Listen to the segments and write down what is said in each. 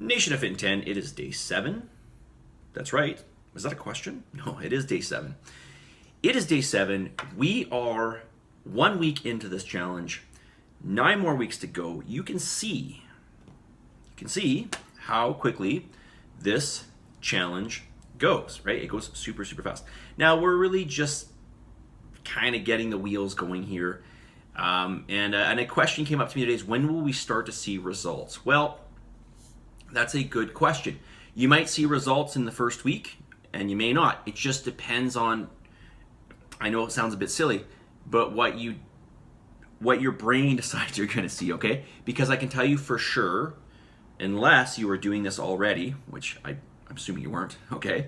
Nation of Fitin10, it is day 7. That's right. Was that a question? No, it is day 7. It is day 7. We are 1 week into this challenge. 9 more weeks to go. You can see how quickly this challenge goes, right? It goes super, super fast. Now, we're really just kind of getting the wheels going here. And a question came up to me today is, when will we start to see results? Well, that's a good question. You might see results in the first week, and you may not. It just depends on, I know it sounds a bit silly, but what your brain decides you're going to see, okay? Because I can tell you for sure, unless you were doing this already, which I'm assuming you weren't, okay?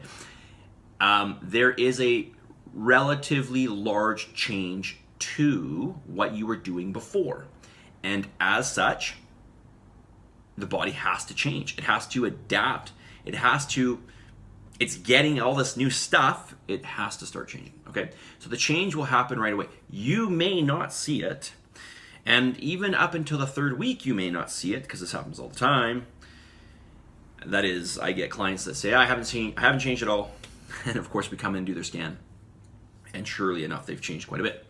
There is a relatively large change to what you were doing before. And as such, the body has to change. It has to adapt. It's getting all this new stuff. It has to start changing, okay? So the change will happen right away. You may not see it. And even up until the 3rd week, you may not see it, because this happens all the time. That is, I get clients that say, I haven't changed at all. And of course, we come in and do their scan. And surely enough, they've changed quite a bit.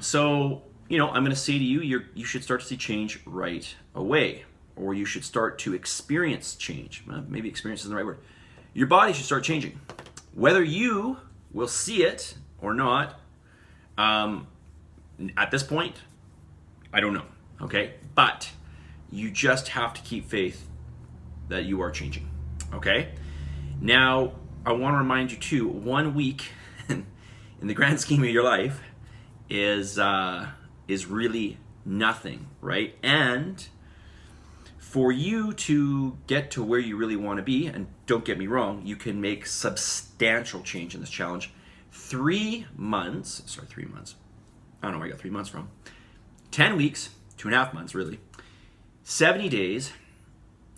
So, I'm going to say to you, you should start to see change right away. Or you should start to experience change. Maybe experience isn't the right word. Your body should start changing. Whether you will see it or not, at this point, I don't know, okay? But you just have to keep faith that you are changing, okay? Now, I want to remind you too, 1 week in the grand scheme of your life is really nothing, right? And for you to get to where you really want to be, and don't get me wrong, you can make substantial change in this challenge. 3 months, I don't know where I got 3 months from. 10 weeks, 2.5 months really. 70 days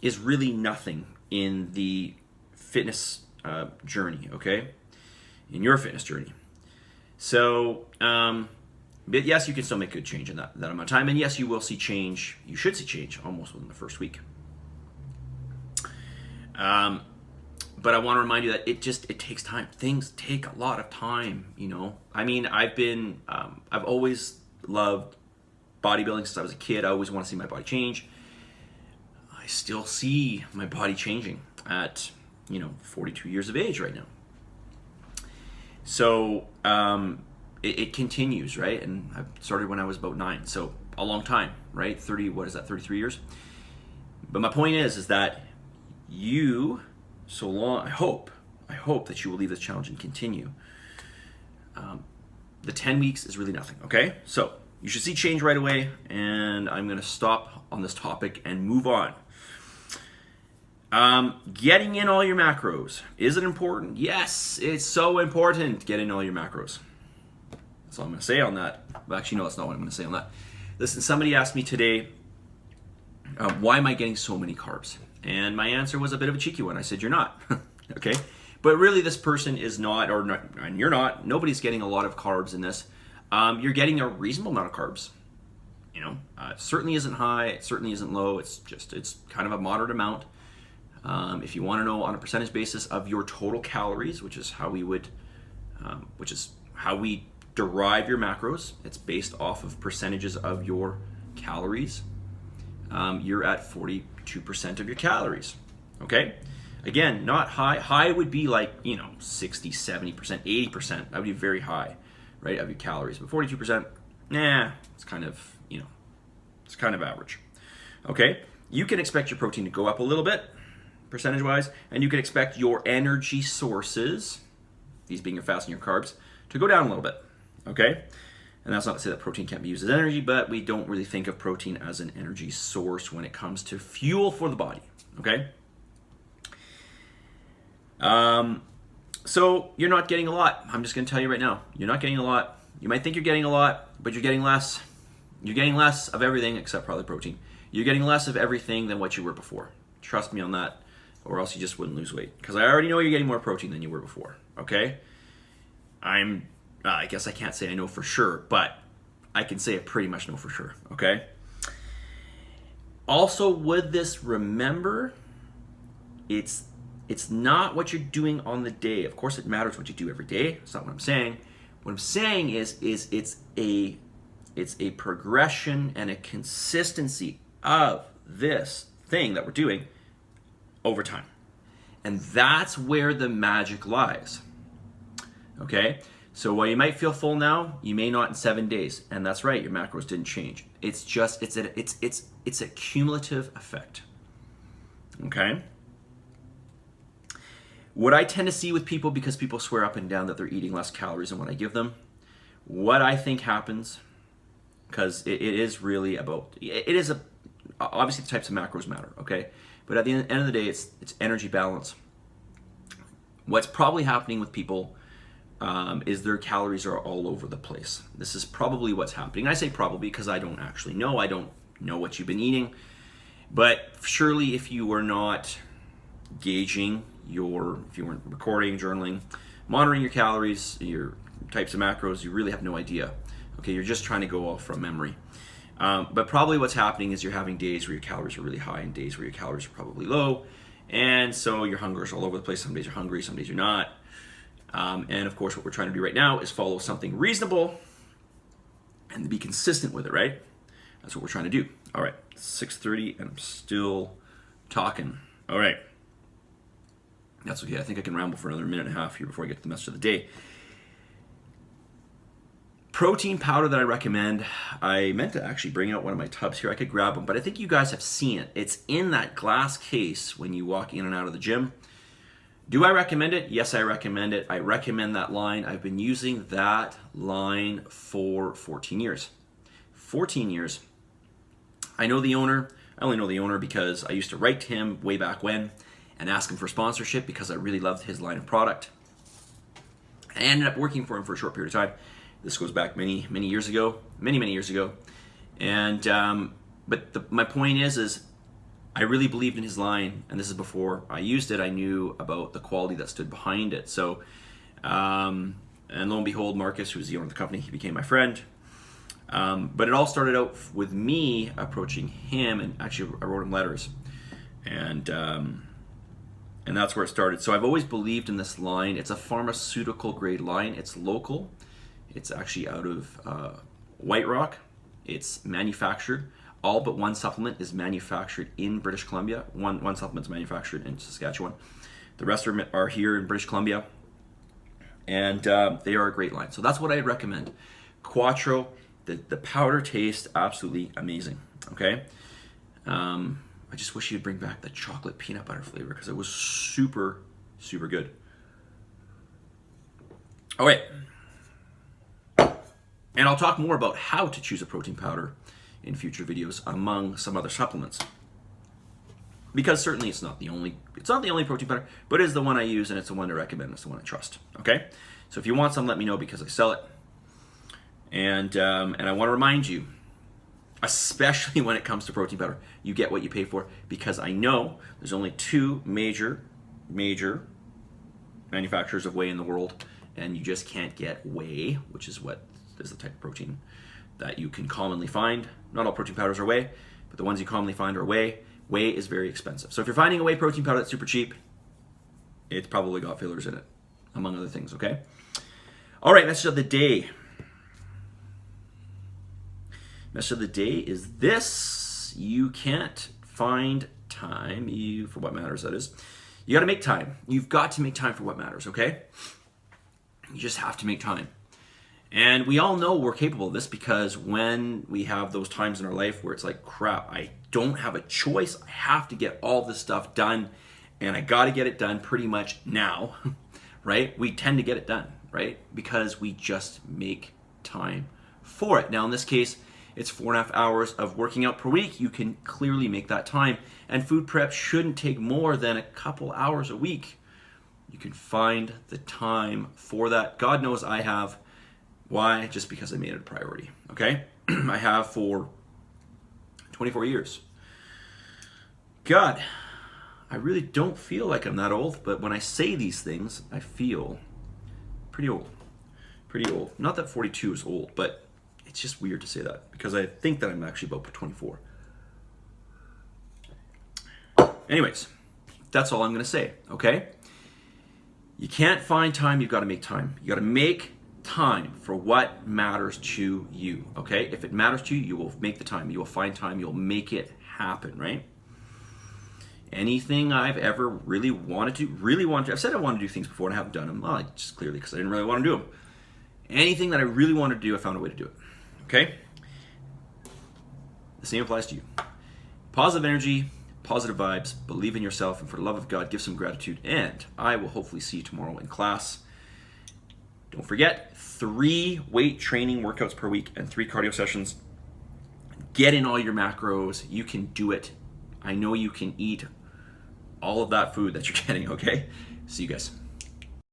is really nothing in the fitness journey, okay? In your fitness journey. So, but yes, you can still make good change in that amount of time. And yes, you will see change. You should see change almost within the first week. But I want to remind you that it takes time. Things take a lot of time, I mean, I've always loved bodybuilding since I was a kid. I always want to see my body change. I still see my body changing at, 42 years of age right now. So, it continues, right? And I started when I was about 9, so a long time, right? 33 years? But my point is that I hope that you will leave this challenge and continue. The 10 weeks is really nothing, okay? So you should see change right away, and I'm gonna stop on this topic and move on. Getting in all your macros. Is it important? Yes, it's so important. Get in all your macros. That's all I'm going to say on that. Well, actually, no, that's not what I'm going to say on that. Listen, somebody asked me today, why am I getting so many carbs? And my answer was a bit of a cheeky one. I said, you're not. Okay? But really, this person is not, and you're not. Nobody's getting a lot of carbs in this. You're getting a reasonable amount of carbs. It certainly isn't high. It certainly isn't low. It's kind of a moderate amount. If you want to know on a percentage basis of your total calories, which is how we derive your macros, it's based off of percentages of your calories. You're at 42% of your calories. Okay? Again, not high. High would be like, 60, 70%, 80%. That would be very high, right, of your calories. But 42%, it's kind of, it's kind of average. Okay? You can expect your protein to go up a little bit, percentage-wise, and you can expect your energy sources, these being your fats and your carbs, to go down a little bit, okay? And that's not to say that protein can't be used as energy, but we don't really think of protein as an energy source when it comes to fuel for the body, okay? So you're not getting a lot. I'm just going to tell you right now, you're not getting a lot. You might think you're getting a lot, but you're getting less. You're getting less of everything except probably protein. You're getting less of everything than what you were before. Trust me on that, or else you just wouldn't lose weight. Because I already know you're getting more protein than you were before, okay? I guess I can't say I know for sure, but I can say I pretty much know for sure, okay? Also, with this, remember, it's not what you're doing on the day. Of course, it matters what you do every day. That's not what I'm saying. What I'm saying is it's a progression and a consistency of this thing that we're doing over time. And that's where the magic lies. Okay? So while you might feel full now, you may not in 7 days. And that's right, your macros didn't change. It's just it's a cumulative effect. Okay? What I tend to see with people, because people swear up and down that they're eating less calories than what I give them, what I think happens, because it is really about, obviously the types of macros matter, okay? But at the end of the day, it's energy balance. What's probably happening with people is their calories are all over the place. This is probably what's happening. I say probably because I don't actually know. I don't know what you've been eating. But surely if you were not gauging if you weren't recording, journaling, monitoring your calories, your types of macros, you really have no idea. Okay, you're just trying to go off from memory. But probably what's happening is you're having days where your calories are really high and days where your calories are probably low. And so your hunger is all over the place. Some days you're hungry, some days you're not. And of course, what we're trying to do right now is follow something reasonable and be consistent with it, right? That's what we're trying to do. All right, 6:30 and I'm still talking. All right. That's okay. I think I can ramble for another minute and a half here before I get to the message of the day. Protein powder that I recommend, I meant to actually bring out one of my tubs here. I could grab them, but I think you guys have seen it. It's in that glass case when you walk in and out of the gym. Do I recommend it? Yes, I recommend it. I recommend that line. I've been using that line for 14 years. 14 years. I know the owner. I only know the owner because I used to write to him way back when and ask him for sponsorship because I really loved his line of product. I ended up working for him for a short period of time. This goes back many years ago, many years ago. And but my point is I really believed in his line, and this is before I used it. I knew about the quality that stood behind it. So, and lo and behold, Marcus, who was the owner of the company, he became my friend. But it all started out with me approaching him, and actually I wrote him letters, and that's where it started. So I've always believed in this line. It's a pharmaceutical grade line. It's local. It's actually out of White Rock. It's manufactured. All but one supplement is manufactured in British Columbia. One supplement is manufactured in Saskatchewan. The rest are here in British Columbia. And they are a great line. So that's what I'd recommend. Quattro, the powder tastes absolutely amazing. Okay? I just wish you'd bring back the chocolate peanut butter flavor because it was super, super good. All right. And I'll talk more about how to choose a protein powder in future videos among some other supplements. Because certainly it's not the only protein powder, but it is the one I use and it's the one I recommend, it's the one I trust. Okay? So if you want some, let me know because I sell it. And I want to remind you, especially when it comes to protein powder, you get what you pay for because I know there's only two major manufacturers of whey in the world, and you just can't get whey, which is what is the type of protein that you can commonly find. Not all protein powders are whey, but the ones you commonly find are whey. Whey is very expensive. So if you're finding a whey protein powder that's super cheap, it's probably got fillers in it, among other things, okay? All right, message of the day. Message of the day is this: you can't find time, for what matters, that is. You gotta make time. You've got to make time for what matters, okay? You just have to make time. And we all know we're capable of this because when we have those times in our life where it's like, crap, I don't have a choice. I have to get all this stuff done and I got to get it done pretty much now, right? We tend to get it done, right? Because we just make time for it. Now, in this case, it's 4.5 hours of working out per week. You can clearly make that time. And food prep shouldn't take more than a couple hours a week. You can find the time for that. God knows I have. Why? Just because I made it a priority, okay? I have for 24 years. God, I really don't feel like I'm that old, but when I say these things, I feel pretty old. Pretty old. Not that 42 is old, but it's just weird to say that because I think that I'm actually about 24. Anyways, that's all I'm going to say, okay? You can't find time, you've got to make time. You got to make time for what matters to you, okay? If it matters to you, you will make the time. You will find time. You'll make it happen, right? Anything I've ever really wanted to, I've said I wanted to do things before and I haven't done them. Well, just clearly because I didn't really want to do them. Anything that I really wanted to do, I found a way to do it, okay? The same applies to you. Positive energy, positive vibes, believe in yourself, and for the love of God, give some gratitude, and I will hopefully see you tomorrow in class. Don't forget, 3 weight training workouts per week and 3 cardio sessions. Get in all your macros. You can do it. I know you can eat all of that food that you're getting, okay? See you guys.